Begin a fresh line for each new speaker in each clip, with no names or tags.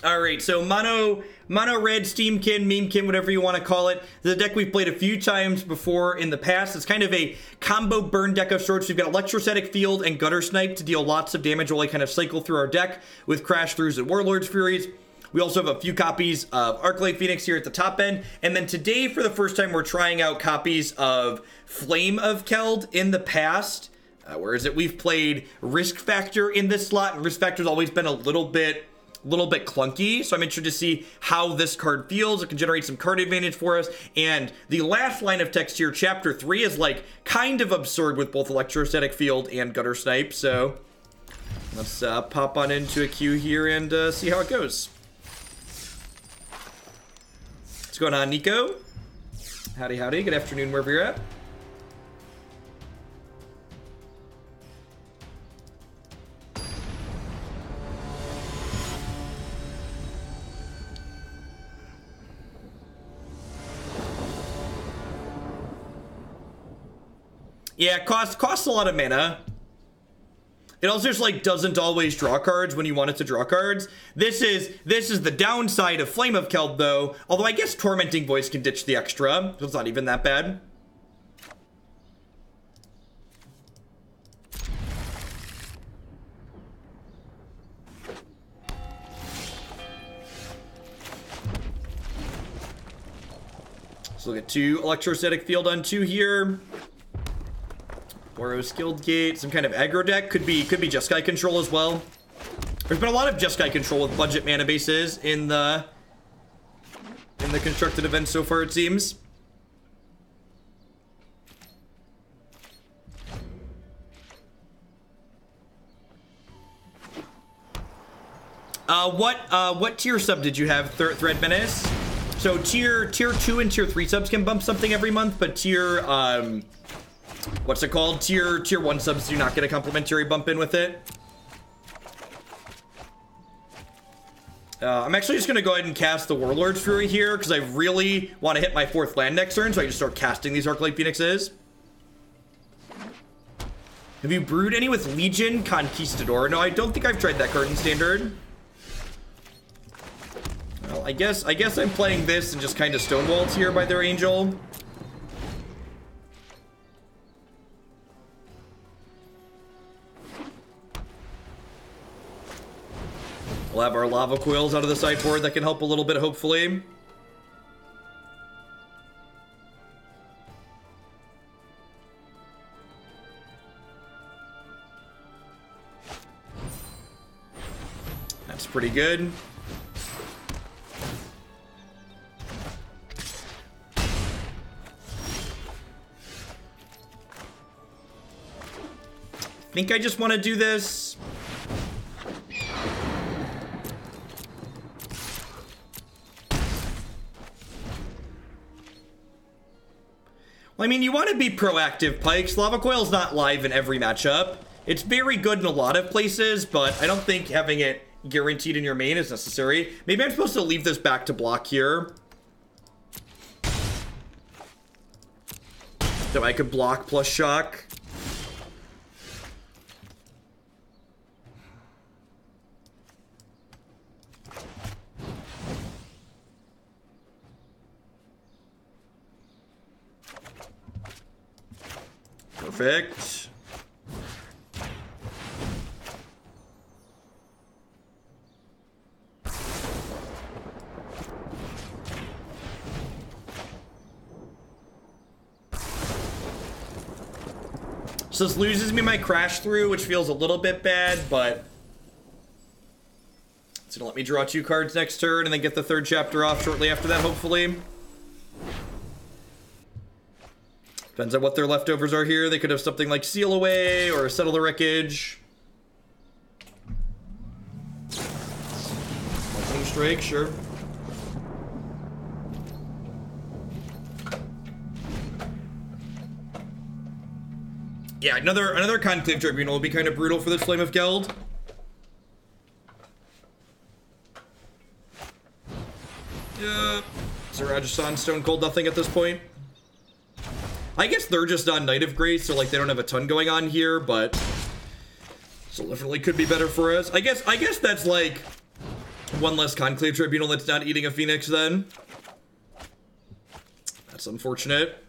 All right, so mono red Steam-Kin, Memekin, whatever you want to call it. The deck we've played a few times before in the past. It's kind of a combo burn deck of sorts. We've got Electrostatic Field and Guttersnipe to deal lots of damage while we kind of cycle through our deck with Crash Throughs and Warlord's Furies. We also have a few copies of Arclight Phoenix here at the top end. And then today, for the first time, we're trying out copies of Flame of Keld. In the past, where is it? We've played Risk Factor in this slot, and Risk Factor's always been a little bit clunky, so I'm interested to see how this card feels. It can generate some card advantage for us, and the last line of text here, Chapter 3, is like kind of absurd with both Electrostatic Field and Guttersnipe, so let's pop on into a queue here and see how it goes. What's going on, Nico? Howdy, howdy. Good afternoon, wherever you're at. Yeah, costs a lot of mana. It also just like doesn't always draw cards when you want it to draw cards. This is the downside of Flame of Keld though. Although I guess Tormenting Voice can ditch the extra, so it's not even that bad. So we'll get 2 Electrostatic Field on 2 here. Boros Guild Gate, some kind of aggro deck. Could be Jeskai control as well. There's been a lot of Jeskai control with budget mana bases in the constructed event so far, it seems. What tier sub did you have, Thread Menace? So tier 2 and tier 3 subs can bump something every month, but tier what's it called? Tier 1 subs do not get a complimentary bump in with it. I'm actually just going to go ahead and cast the Warlord's Fury here, because I really want to hit my 4th land next turn, so I just start casting these Arclight Phoenixes. Have you brewed any with Legion Conquistador? No, I don't think I've tried that card in Standard. Well, I guess I'm playing this and just kind of stonewalled here by their Angel. We'll have our Lava Coils out of the sideboard that can help a little bit, hopefully. That's pretty good. I think I just want to do this. Well, I mean, you want to be proactive, Pikes. Lava Coil's not live in every matchup. It's very good in a lot of places, but I don't think having it guaranteed in your main is necessary. Maybe I'm supposed to leave this back to block here, so I could block plus shock. Perfect. So this loses me my Crash Through, which feels a little bit bad, but it's gonna let me draw 2 cards next turn and then get the 3rd chapter off shortly after that, hopefully. Depends on what their leftovers are here. They could have something like Seal Away or Settle the Wreckage. Lightning Strike, sure. Yeah, another Conclave Tribunal would be kind of brutal for this Flame of Keld. Yeah. Rajasthan Stone Cold nothing at this point. I guess they're just on Knight of Grace, so like they don't have a ton going on here, but still definitely could be better for us. I guess that's like one less Conclave Tribunal that's not eating a Phoenix then. That's unfortunate.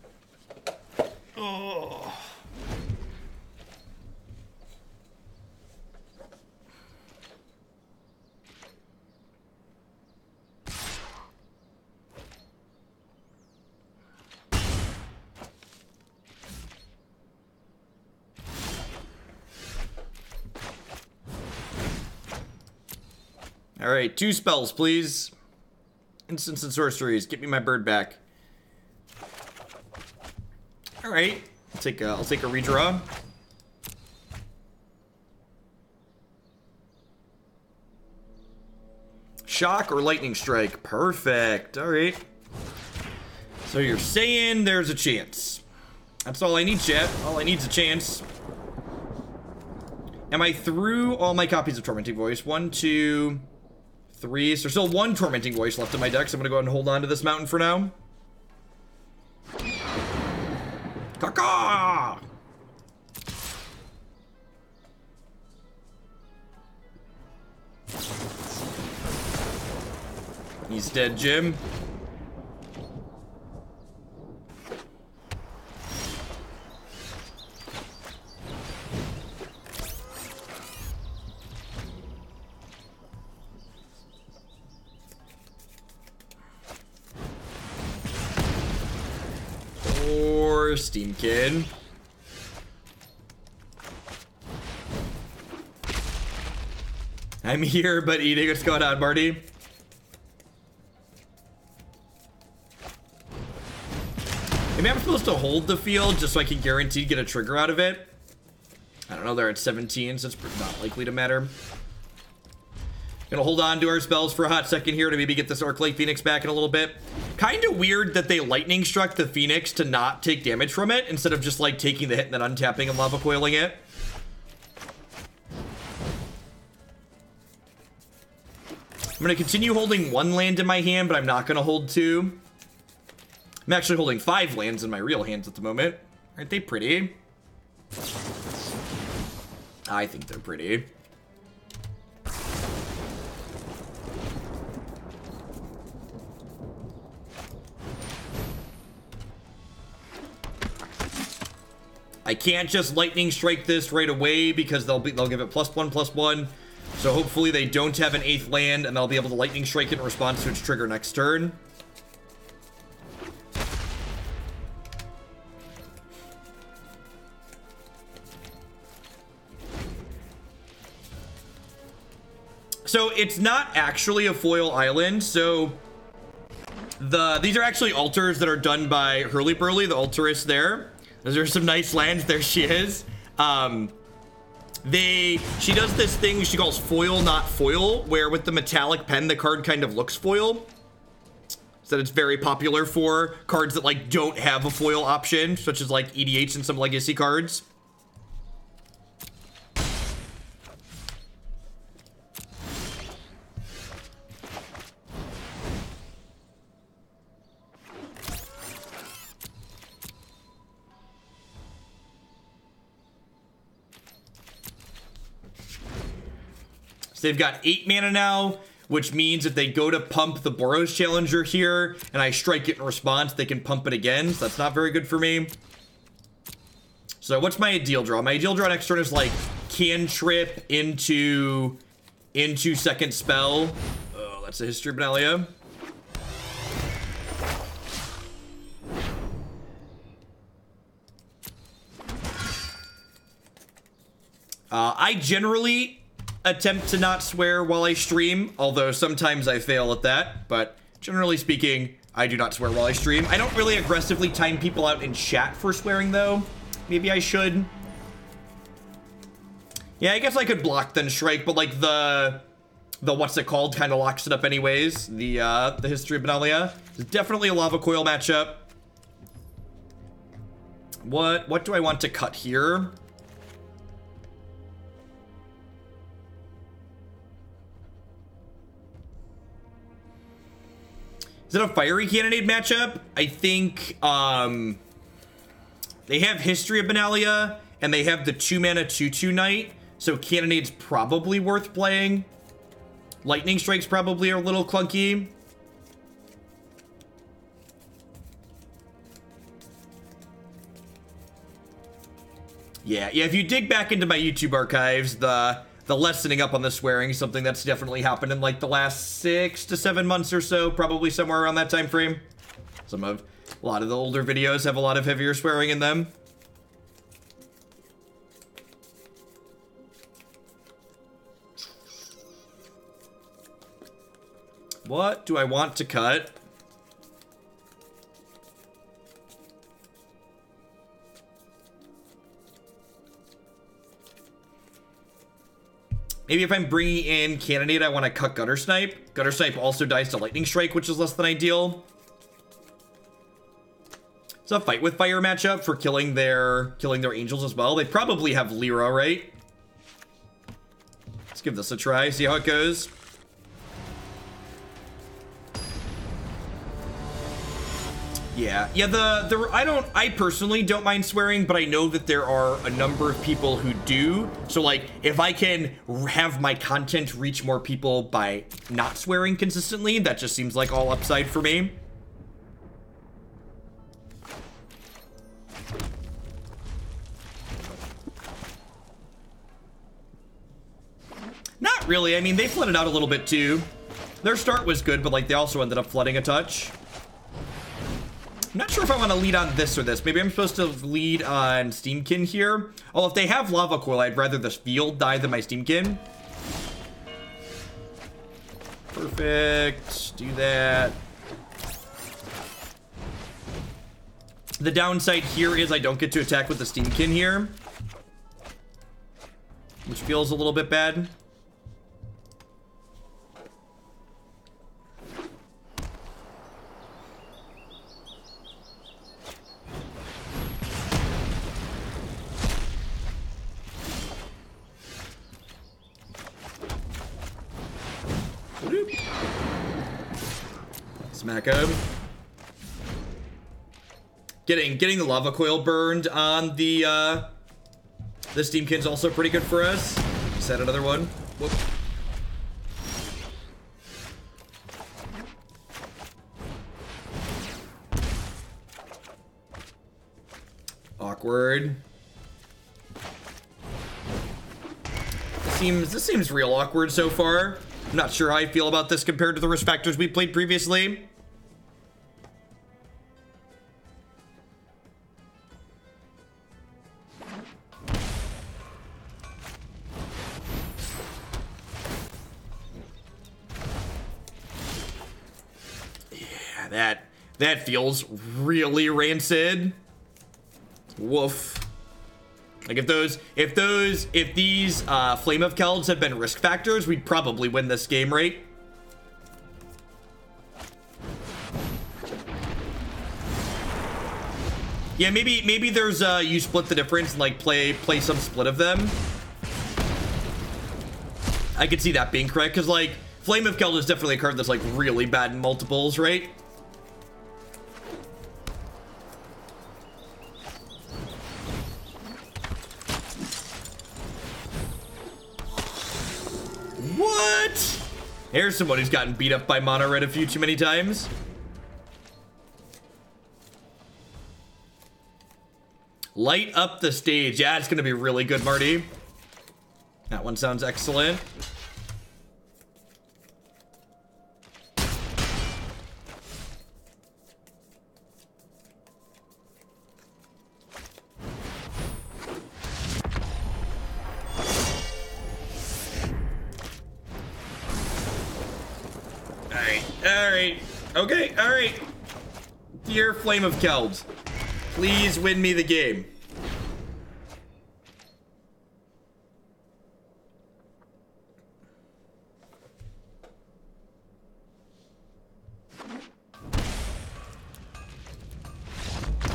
Oh. Alright, 2 spells, please. Instants and sorceries. Get me my bird back. Alright. I'll take a redraw. Shock or lightning strike. Perfect. Alright. So you're saying there's a chance. That's all I need, chat. All I need is a chance. Am I through all my copies of Tormenting Voice? 1, 2, 3. So there's still 1 Tormenting Voice left in my deck, so I'm gonna go ahead and hold on to this mountain for now. Caca! He's dead, Jim. Or Steam-Kin. I'm here, but eating. What's going on, Marty? Maybe I'm supposed to hold the field just so I can guarantee get a trigger out of it. I don't know, they're at 17, so it's not likely to matter. Gonna hold on to our spells for a hot second here to maybe get this Arclight Phoenix back in a little bit. Kind of weird that they lightning struck the Phoenix to not take damage from it instead of just like taking the hit and then untapping and lava coiling it. I'm gonna continue holding 1 land in my hand, but I'm not gonna hold 2. I'm actually holding 5 lands in my real hands at the moment. Aren't they pretty? I think they're pretty. I can't just lightning strike this right away because they'll give it +1/+1. So hopefully they don't have an 8th land and they'll be able to lightning strike it in response to its trigger next turn. So it's not actually a foil island. So these are actually altars that are done by Hurly Burly, the altarist there. Those are some nice lands. There she is. She does this thing she calls foil, not foil, where with the metallic pen, the card kind of looks foil. So it's very popular for cards that like don't have a foil option, such as like EDH and some legacy cards. They've got 8 mana now, which means if they go to pump the Boros Challenger here, and I strike it in response, they can pump it again, so that's not very good for me. So what's my ideal draw? My ideal draw next turn is like cantrip into second spell. Oh, that's a History of Benalia. I generally attempt to not swear while I stream, although sometimes I fail at that, but generally speaking, I do not swear while I stream. I don't really aggressively time people out in chat for swearing, though. Maybe I should. Yeah, I guess I could block then strike, but like the what's it called kind of locks it up anyways. The History of Benalia is definitely a Lava Coil matchup. What do I want to cut here? Is it a Fiery Cannonade matchup? I think they have History of Benalia and they have the 2 mana 2/2 Knight, so Cannonade's probably worth playing. Lightning Strikes probably are a little clunky. Yeah, if you dig back into my YouTube archives, the lessening up on the swearing is something that's definitely happened in like the last 6 to 7 months or so, probably somewhere around that time frame. A lot of the older videos have a lot of heavier swearing in them. What do I want to cut? Maybe if I'm bringing in Cannonade, I want to cut Guttersnipe. Guttersnipe also dies to Lightning Strike, which is less than ideal. It's a Fight with Fire matchup for killing their angels as well. They probably have Lyra, right? Let's give this a try, see how it goes. Yeah, I personally don't mind swearing, but I know that there are a number of people who do. So like, if I can have my content reach more people by not swearing consistently, that just seems like all upside for me. Not really, I mean, they flooded out a little bit too. Their start was good, but like, they also ended up flooding a touch. I'm not sure if I want to lead on this or this. Maybe I'm supposed to lead on Steam-Kin here. Oh, if they have Lava Coil, I'd rather the field die than my Steam-Kin. Perfect. Do that. The downside here is I don't get to attack with the Steam-Kin here, which feels a little bit bad. Smack him. Getting the Lava Coil burned on the Steam-Kin's also pretty good for us. Set another one. Whoop. Awkward. This seems real awkward so far. I'm not sure how I feel about this compared to the risk factors we played previously. Yeah, that feels really rancid. Woof. Like if these Flame of Kelds had been risk factors, we'd probably win this game, right? Yeah, maybe there's you split the difference and like play some split of them. I could see that being correct, because like Flame of Keld is definitely a card that's like really bad in multiples, right? What? Here's someone who's gotten beat up by Mono Red a few too many times. Light up the stage. Yeah, it's gonna be really good, Marty. That one sounds excellent. Alright. Okay, alright. Dear Flame of Keld, please win me the game.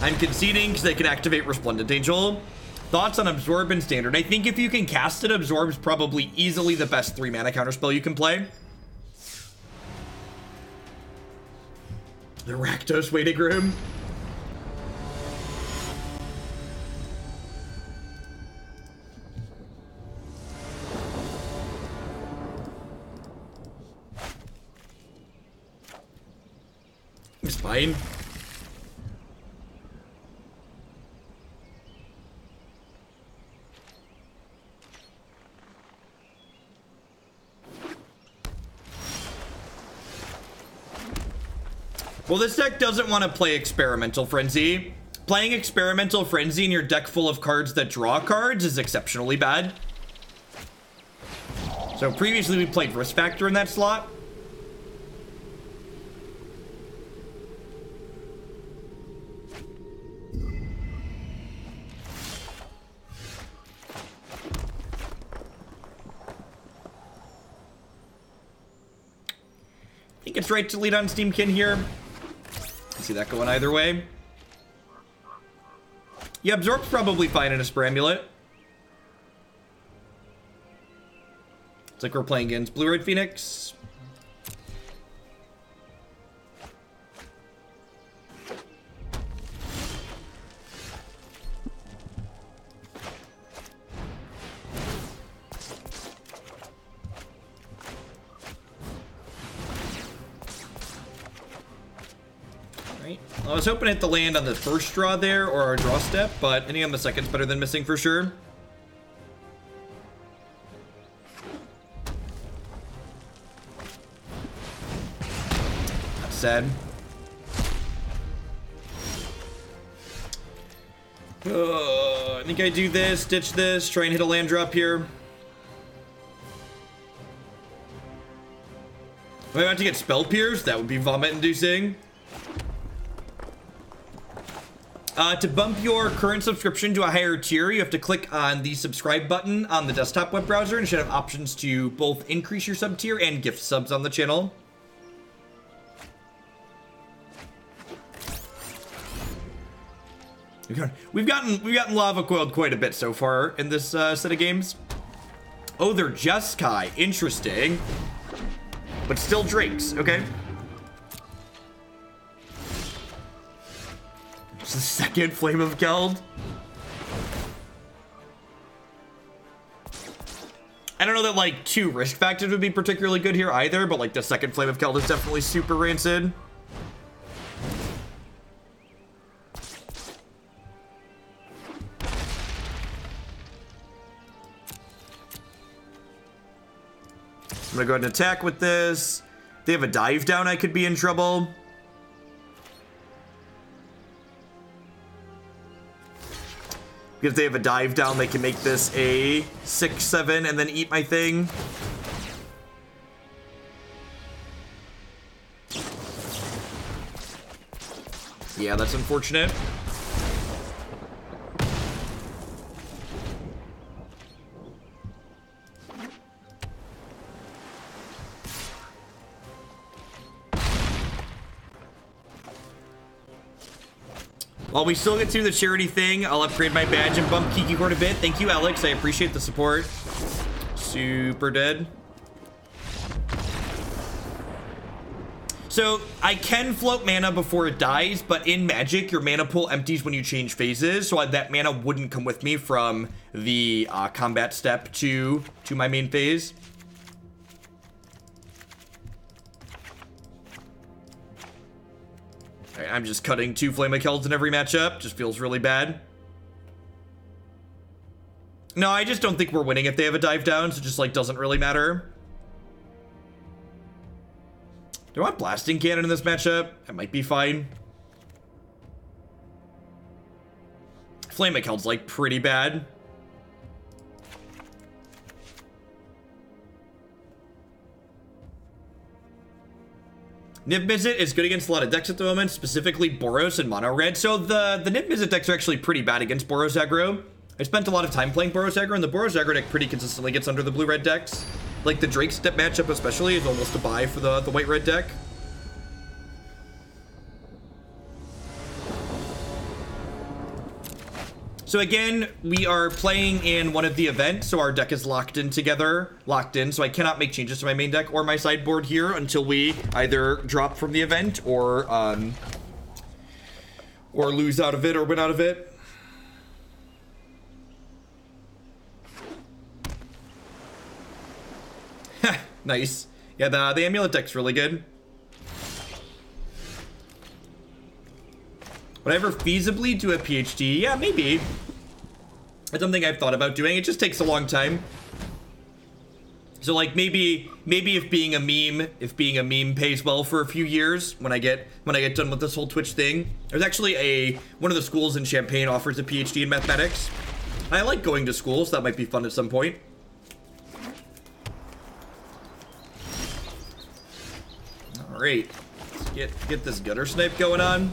I'm conceding because they can activate Resplendent Angel. Thoughts on Absorb and Standard? I think if you can cast it, Absorb's probably easily the best 3-mana counterspell you can play. The Rakdos waiting room. It's fine. Well, this deck doesn't want to play Experimental Frenzy. Playing Experimental Frenzy in your deck full of cards that draw cards is exceptionally bad. So previously we played Risk Factor in that slot. I think it's right to lead on Steam-Kin here. See that going either way. Yeah, Absorb's probably fine in a Spur Amulet. It's like we're playing against Blue-Red Phoenix. I was hoping to hit the land on the first draw there, or our draw step, but hitting on the second's better than missing for sure. That's sad. I think I do this, ditch this, try and hit a land drop here. Am I about to get Spell Pierce? That would be vomit-inducing. To bump your current subscription to a higher tier, you have to click on the subscribe button on the desktop web browser, and you should have options to both increase your sub tier and gift subs on the channel. We've gotten Lava Coiled quite a bit so far in this set of games. Oh, they're Jeskai. Interesting. But still Drakes. Okay. It's the second Flame of Keld. I don't know that, like, 2 risk factors would be particularly good here either, but, like, the second Flame of Keld is definitely super rancid. I'm gonna go ahead and attack with this. If they have a dive down, I could be in trouble. Because if they have a dive down, they can make this a 6/7 and then eat my thing. Yeah, that's unfortunate. While we still get through the charity thing, I'll upgrade my badge and bump Kiki Court a bit. Thank you, Alex. I appreciate the support. Super dead. So, I can float mana before it dies, but in Magic, your mana pool empties when you change phases, so that mana wouldn't come with me from the combat step to my main phase. I'm just cutting 2 Flame of Kelds in every matchup. Just feels really bad. No, I just don't think we're winning if they have a dive down, so it just, like, doesn't really matter. Do I want Blasting Cannon in this matchup? That might be fine. Flame of Keld's, like, pretty bad. Nib Mizzet is good against a lot of decks at the moment, specifically Boros and Mono Red. So the Nib Mizzet decks are actually pretty bad against Boros aggro. I spent a lot of time playing Boros aggro, and the Boros aggro deck pretty consistently gets under the blue-red decks. Like the Drake step matchup especially is almost a buy for the white-red deck. So again, we are playing in one of the events, so our deck is locked in, so I cannot make changes to my main deck or my sideboard here until we either drop from the event or lose out of it or win out of it. Nice. Yeah, the amulet deck's really good. Would I ever feasibly do a PhD? Yeah, maybe. It's something I've thought about doing. It just takes a long time. So like maybe if being a meme pays well for a few years when I get done with this whole Twitch thing. There's actually one of the schools in Champaign offers a PhD in mathematics. I like going to school, so that might be fun at some point. All right, let's get this Guttersnipe going on.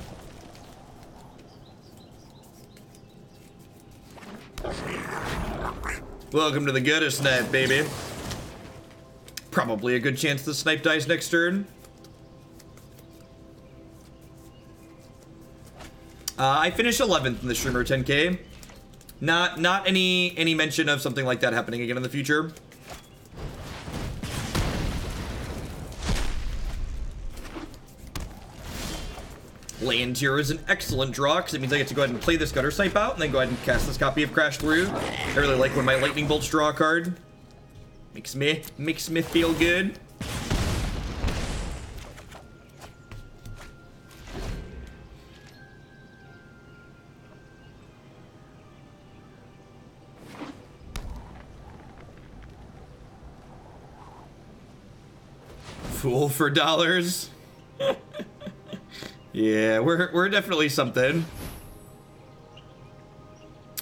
Welcome to the Guttersnipe, baby. Probably a good chance the snipe dies next turn. I finished 11th in the streamer 10K. Not any mention of something like that happening again in the future. Land here is an excellent draw because it means I get to go ahead and play this Guttersnipe out and then go ahead and cast this copy of Crash Through. I really like when my Lightning Bolts draw a card. Makes me feel good. Fool for dollars. Yeah, we're definitely something.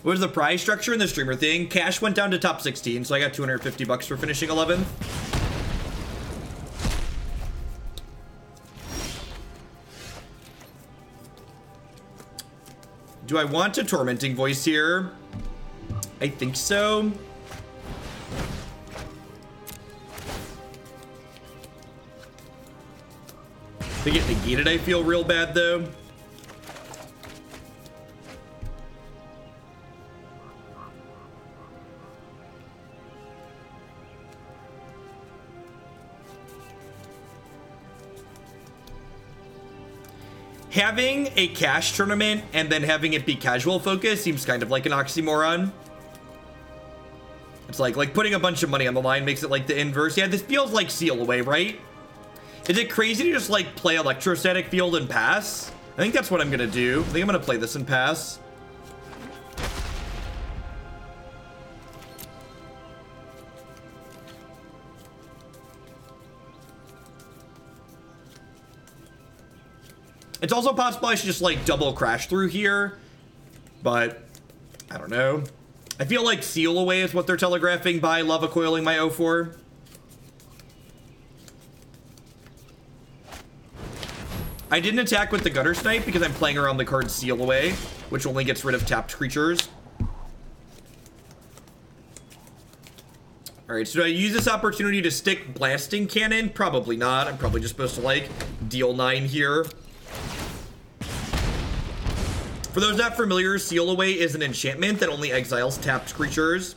What is the prize structure in the streamer thing? Cash went down to top 16, so I got 250 bucks for finishing 11th. Do I want a Tormenting Voice here? I think so. If they get negated, I feel real bad though. Having a cash tournament and then having it be casual focus seems kind of like an oxymoron. It's like putting a bunch of money on the line makes it like the inverse. Yeah, this feels like Seal Away, right? Is it crazy to just like play Electrostatic Field and pass? I think that's what I'm gonna do. I think I'm gonna play this and pass. It's also possible I should just like double Crash Through here, but I don't know. I feel like Seal Away is what they're telegraphing by Lava Coiling my 0-4. I didn't attack with the Guttersnipe because I'm playing around the card Seal Away, which only gets rid of tapped creatures. Alright, so do I use this opportunity to stick Blasting Cannon? Probably not. I'm probably just supposed to like deal 9 here. For those not familiar, Seal Away is an enchantment that only exiles tapped creatures.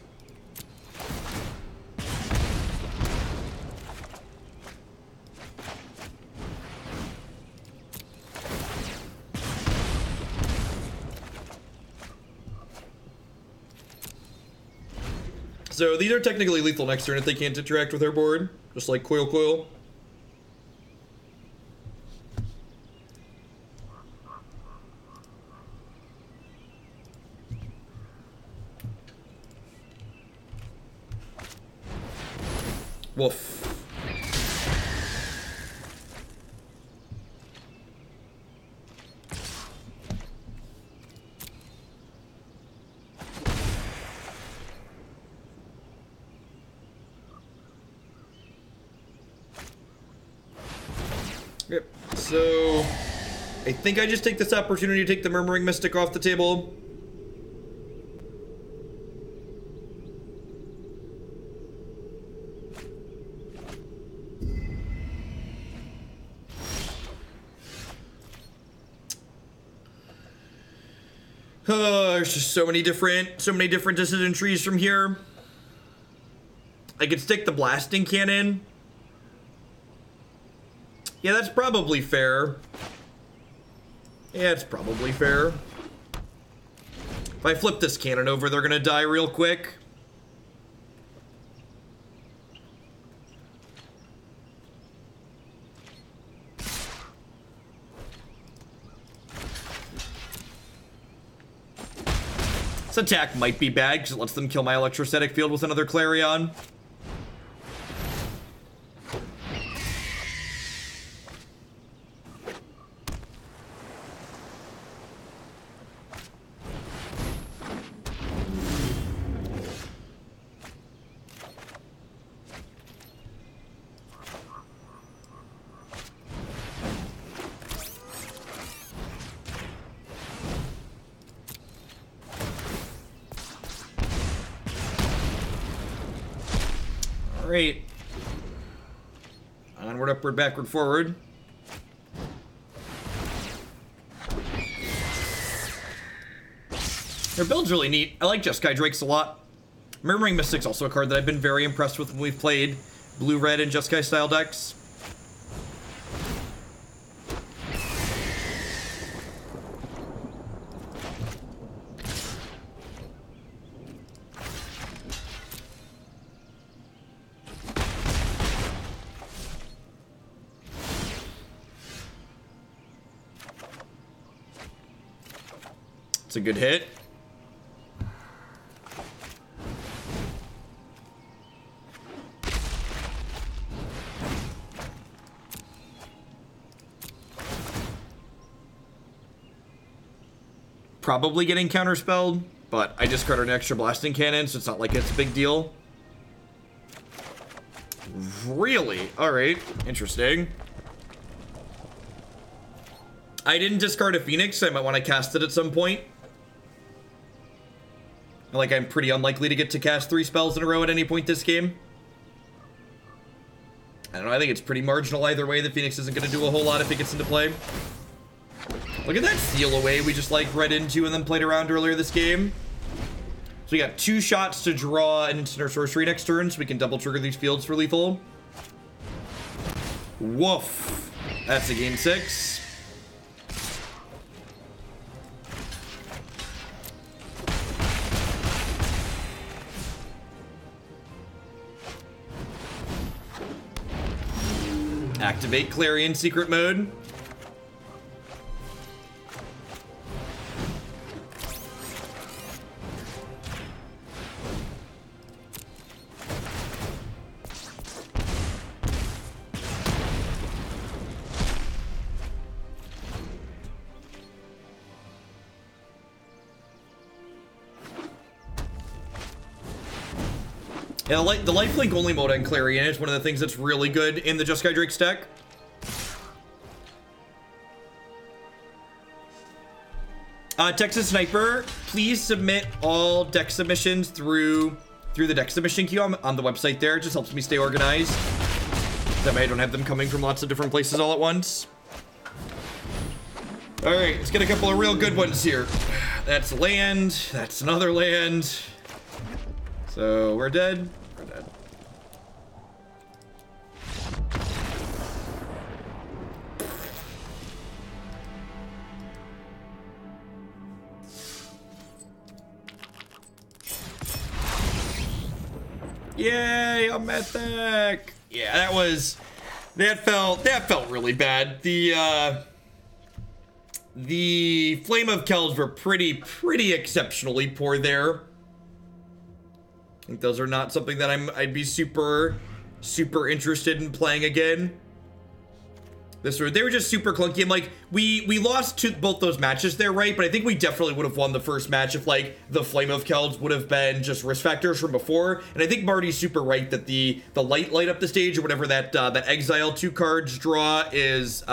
So these are technically lethal next turn if they can't interact with our board, just like Coil. Woof. Yep. So I think I just take this opportunity to take the Murmuring Mystic off the table. Oh, there's just so many different decision trees from here. I could stick the Blasting Cannon. Yeah, that's probably fair. Yeah, it's probably fair. If I flip this cannon over, they're gonna die real quick. This attack might be bad because it lets them kill my Electrostatic Field with another Clarion. Great. Onward, upward, backward, forward. Their build's really neat. I like Jeskai Drakes a lot. Murmuring Mystic's also a card that I've been very impressed with when we've played blue-red and Jeskai style decks. It's a good hit. Probably getting counterspelled, but I discarded an extra blasting cannon, so it's not like it's a big deal. Really? Alright, interesting. I didn't discard a Phoenix, so I might want to cast it at some point. Like, I'm pretty unlikely to get to cast 3 spells in a row at any point this game. I don't know, I think it's pretty marginal either way. The Phoenix isn't going to do a whole lot if it gets into play. Look at that seal away we just, like, read into and then played around earlier this game. So we got 2 shots to draw an instant or sorcery next turn, so we can double trigger these fields for lethal. Woof. That's a game 6. Activate Clarion secret mode. Yeah, the lifelink only mode on Clarion is one of the things that's really good in the Jeskai Drake's deck. Texas Sniper, please submit all deck submissions through the deck submission queue on the website there. It just helps me stay organized. That way I don't have them coming from lots of different places all at once. Alright, let's get a couple of real good ones here. That's land, that's another land. So we're dead. We're dead. Yay, a mythic. Yeah, that felt really bad. The Flame of Keld were pretty exceptionally poor there. I think those are not something that I'd be super interested in playing again. They were just super clunky. And like we lost to both those matches there, right? But I think we definitely would have won the first match if like the Flame of Keld would have been just risk factors from before. And I think Marty's super right that the light up the stage or whatever that exile 2 cards draw is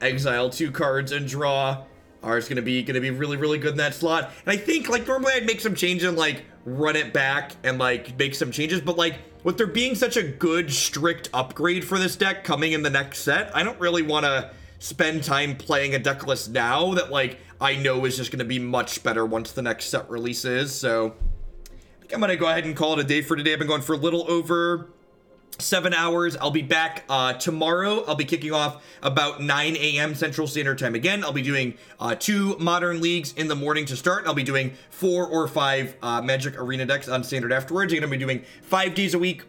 exile 2 cards and draw are gonna be really good in that slot. And I think like normally I'd make some changes and like run it back and like make some changes, but like with there being such a good strict upgrade for this deck coming in the next set, I don't really want to spend time playing a deck list now that like I know is just gonna be much better once the next set releases. So I think I'm gonna go ahead and call it a day for today. I've been going for a little over 7 hours. I'll be back tomorrow. I'll be kicking off about 9 a.m. Central Standard Time again. I'll be doing 2 Modern Leagues in the morning to start. I'll be doing 4 or 5 Magic Arena decks on Standard afterwards. I'm going to be doing 5 days a week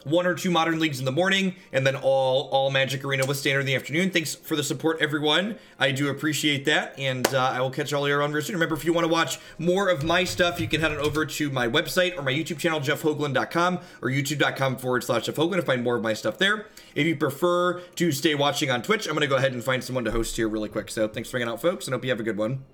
1 or 2 Modern Leagues in the morning, and then all Magic Arena with Standard in the afternoon. Thanks for the support, everyone. I do appreciate that, and I will catch all of you around very soon. Remember, if you want to watch more of my stuff, you can head on over to my website or my YouTube channel, jeffhoagland.com, or youtube.com/Jeff Hoagland to find more of my stuff there. If you prefer to stay watching on Twitch, I'm going to go ahead and find someone to host here really quick. So thanks for hanging out, folks, and hope you have a good one.